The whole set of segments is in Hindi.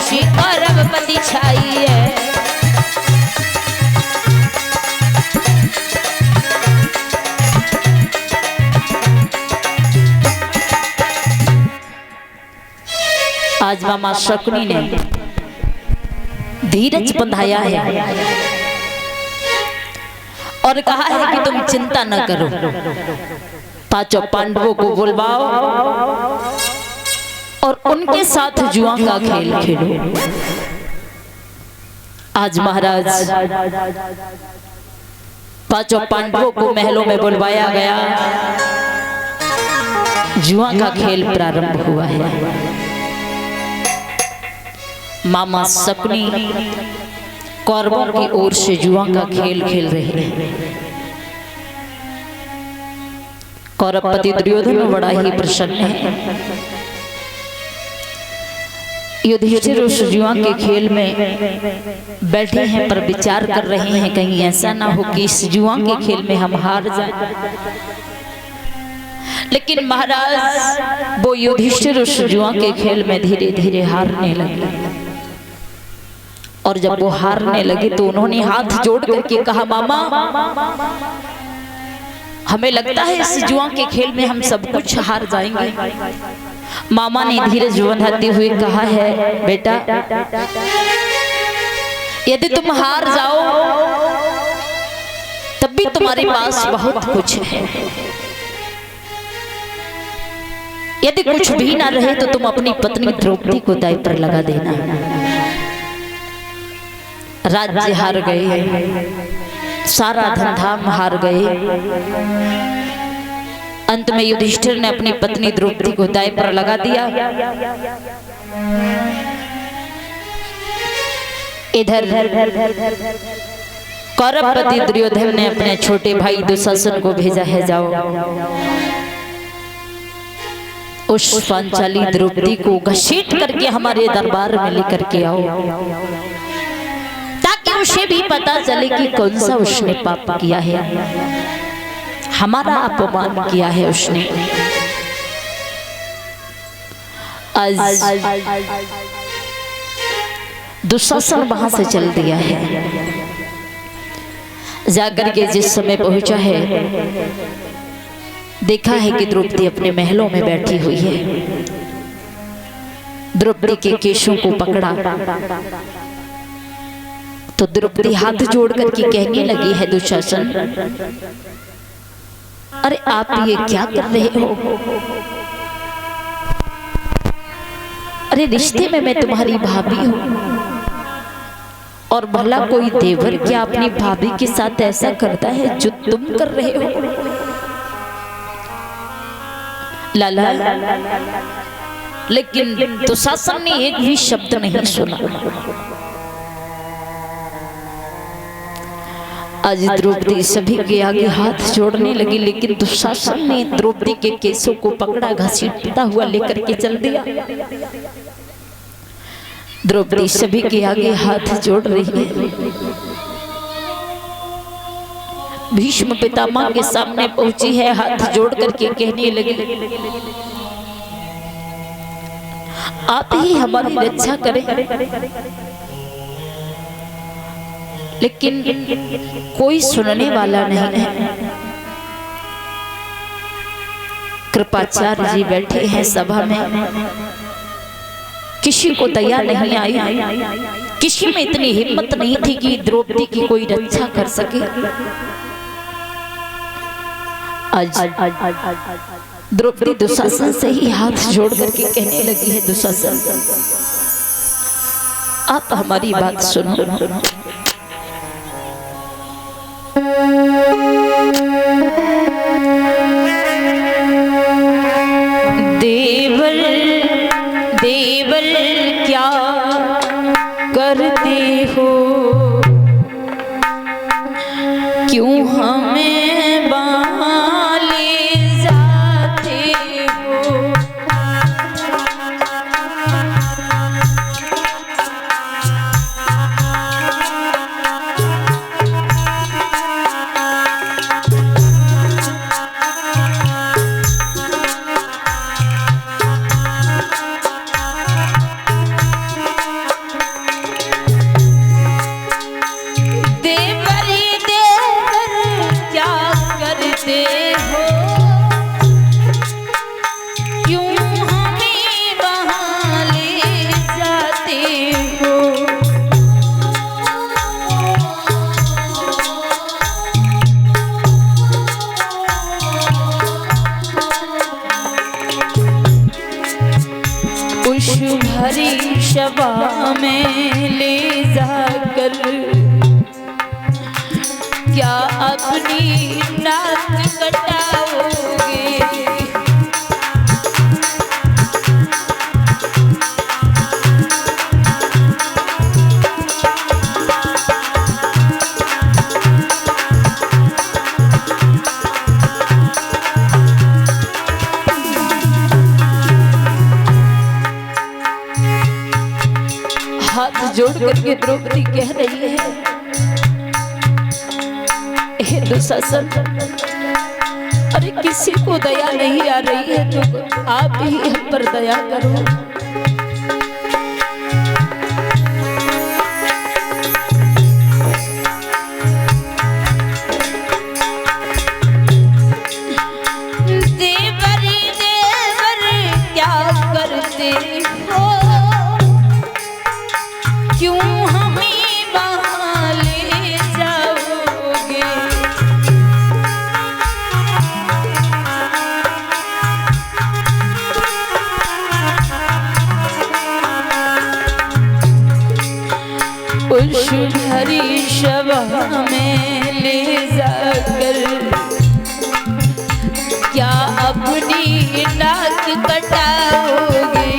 खुशी अरबपति छाई है। आज मामा शकुनी ने धीरज बंधाया है और कहा है कि तुम चिंता न करो, पांचों पांडवों को बुलवाओ और उनके साथ जुआ का खेल खेलो। आज महाराज पांचों पांडवों को महलों में बुलवाया गया, जुआ का खेल प्रारंभ हुआ है। मामा शकुनी कौरवों की ओर से जुआ का खेल खेल रहे हैं। कौरवपति दुर्योधन बड़ा ही प्रसन्न है। युधिष्ठिर उस जुआ के खेल में बैठे हैं पर विचार कर रहे हैं कहीं ऐसा ना हो कि इस जुआ के खेल में हम हार जाएं। लेकिन महाराज वो युधिष्ठिर उस जुआ के खेल में धीरे धीरे हारने लगे और जब वो हारने लगे तो उन्होंने हाथ जोड़ करके कहा, मामा हमें लगता है इस जुआ के खेल में हम सब कुछ हार जाएंगे। मामा ने धीरज बंधाते हुए कहा है, बेटा यदि तुम हार जाओ तब भी तुम्हारे पास बहुत कुछ है, यदि कुछ भी ना रहे तो तुम अपनी पत्नी द्रौपदी को दाई पर लगा देना। राज्य हार गए, सारा धनधाम हार गए। अंत में युधिष्ठिर ने अपनी पत्नी द्रौपदी को दाई पर लगा दिया। इधर कौरवपति दुर्योधन ने अपने छोटे भाई दुशासन को भेजा है, जाओ उस पांचाली द्रौपदी को घसीट करके हमारे दरबार में लेकर के आओ, ताकि उसे भी पता चले कि कौन सा उसने पाप किया है, हमारा अपमान किया है उसने। आज दुशासन वहां से चल दिया है। जाकर के जिस समय पहुंचा है देखा है कि द्रौपदी अपने महलों में बैठी हुई है। द्रौपदी के केशों को पकड़ा तो द्रौपदी हाथ जोड़ करके कहने लगी है, दुशासन अरे आप ये क्या कर रहे हो? अरे रिश्ते में मैं तुम्हारी भाभी हूं और भला कोई देवर क्या अपनी भाभी के साथ ऐसा करता है जो तुम कर रहे हो? लाला, लेकिन दुशासन ने एक भी शब्द नहीं सुना। आज द्रौपदी सभी के आगे हाथ जोड़ने लगी, लेकिन दुशासन ने द्रौपदी के केसों को पकड़ा, घसीटता हुआ लेकर के चल दिया। द्रौपदी सभी के आगे हाथ जोड़ रही है। भीष्म पितामह के सामने पहुंची है, हाथ जोड़ करके कहने लगी, आप ही हमारी रक्षा करें। लेकिन कोई सुनने वाला नहीं है। कृपाचार्य जी बैठे हैं सभा में, किसी को दया नहीं आई, किसी में इतनी हिम्मत नहीं थी कि द्रौपदी की कोई रक्षा कर सके। आज द्रौपदी दुशासन से ही हाथ जोड़ करके कहने लगी है, दुशासन आप हमारी बात सुनो। देवर देवर क्या करते हो, क्यों हमें वहाँ ले जाते हो? में ले जाकर क्या अपनी नाक कटाओगे। हाथ जोड़ करके द्रौपदी कह रही है, हे दुशासन, अरे किसी को दया नहीं आ रही है तो आप ही हम पर दया करो। देवरी देवर क्या करते हो, क्यों हमें वहाँ ले जाओगे। उस हरी सभा में ले जाकर क्या अपनी नाक कटाओगे।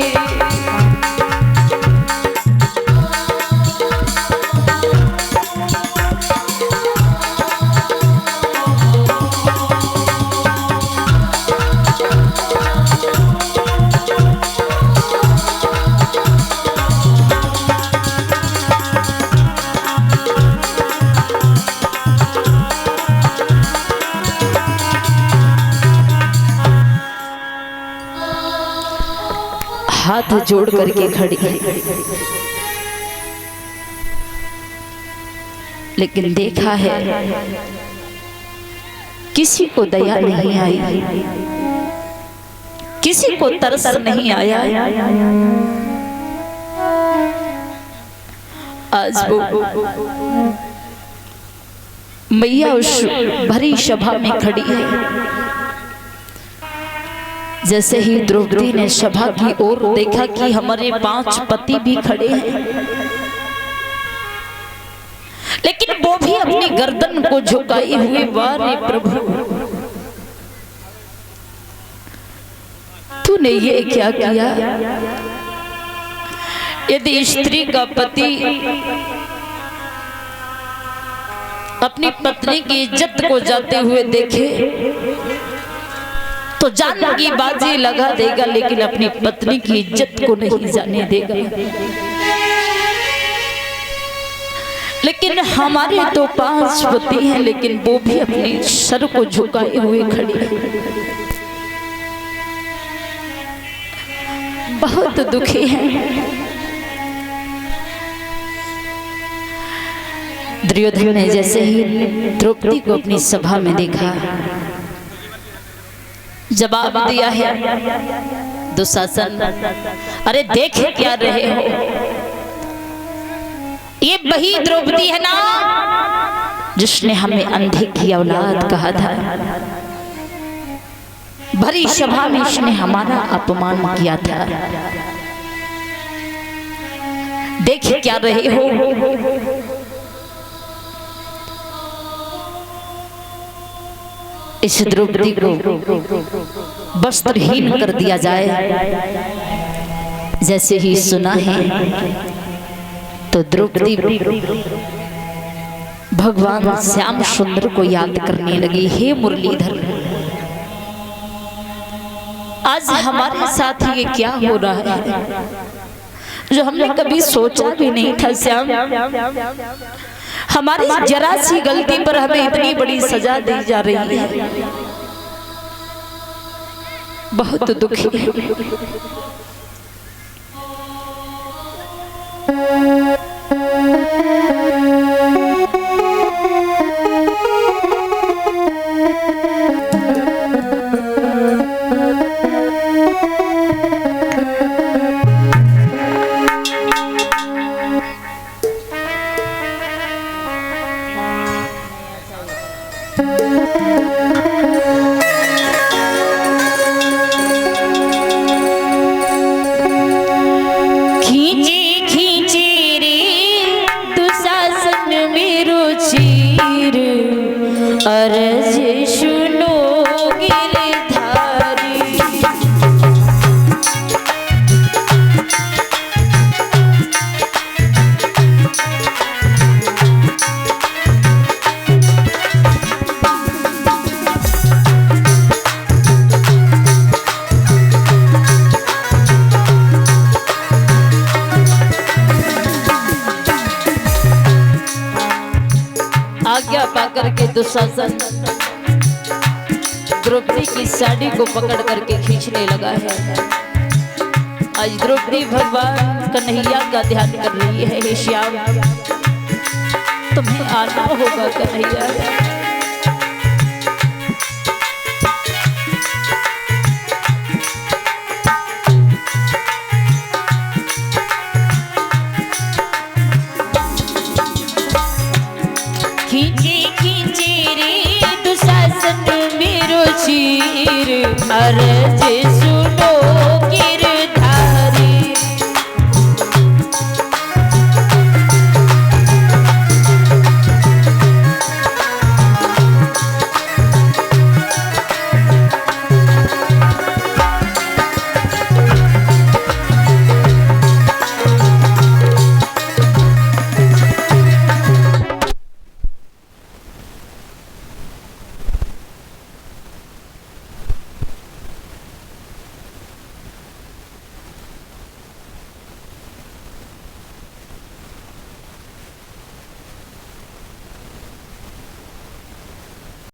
हाथ जोड़ करके खड़ी है, लेकिन देखा है किसी को दया नहीं आई, किसी को तरस नहीं आया। आज वो मैया उस भरी सभा में खड़ी है। जैसे ही द्रौपदी ने सभा की ओर देखा कि हमारे 5 पति भी खड़े हैं, लेकिन वो भी अपनी गर्दन को झुकाए हुए, वारे प्रभु तूने ये क्या किया। यदि स्त्री का पति अपनी पत्नी की इज्जत को जाते हुए देखे तो जान की बाजी लगा देगा, लेकिन अपनी पत्नी की इज्जत को नहीं जाने देगा। लेकिन हमारे तो 5 पति हैं, लेकिन वो भी अपने सर को झुकाए हुए खड़ी है। बहुत दुखी हैं। दुर्योधन ने जैसे ही द्रौपदी को अपनी सभा में देखा, जवाब दिया है, दुशासन अरे देख क्या रहे हो, ये वही द्रौपदी है ना जिसने हमें अंधे की औलाद कहा था। भरी सभा में इसने हमारा अपमान किया था। देख क्या रहे हो। इस द्रौपदी को वस्त्रहीन कर दिया जाए। जैसे ही सुना है तो द्रौपदी भगवान श्याम सुंदर को याद करने लगी। हे मुरलीधर, आज हमारे साथ ये क्या हो रहा है जो हमने कभी सोचा भी नहीं था। श्याम, हमारी जरा सी गलती पर हमें इतनी बड़ी सजा दी जा रही है। बहुत दुखी आज्ञा पाकर के दुशासन द्रौपदी की साड़ी को पकड़ करके खींचने लगा है। आज द्रौपदी भगवान कन्हैया का ध्यान कर रही है। हे श्याम, तुम्हें आना होगा कन्हैया। खींचे खींचे रे दुशासन मेरो चीर, अर्ज सुनो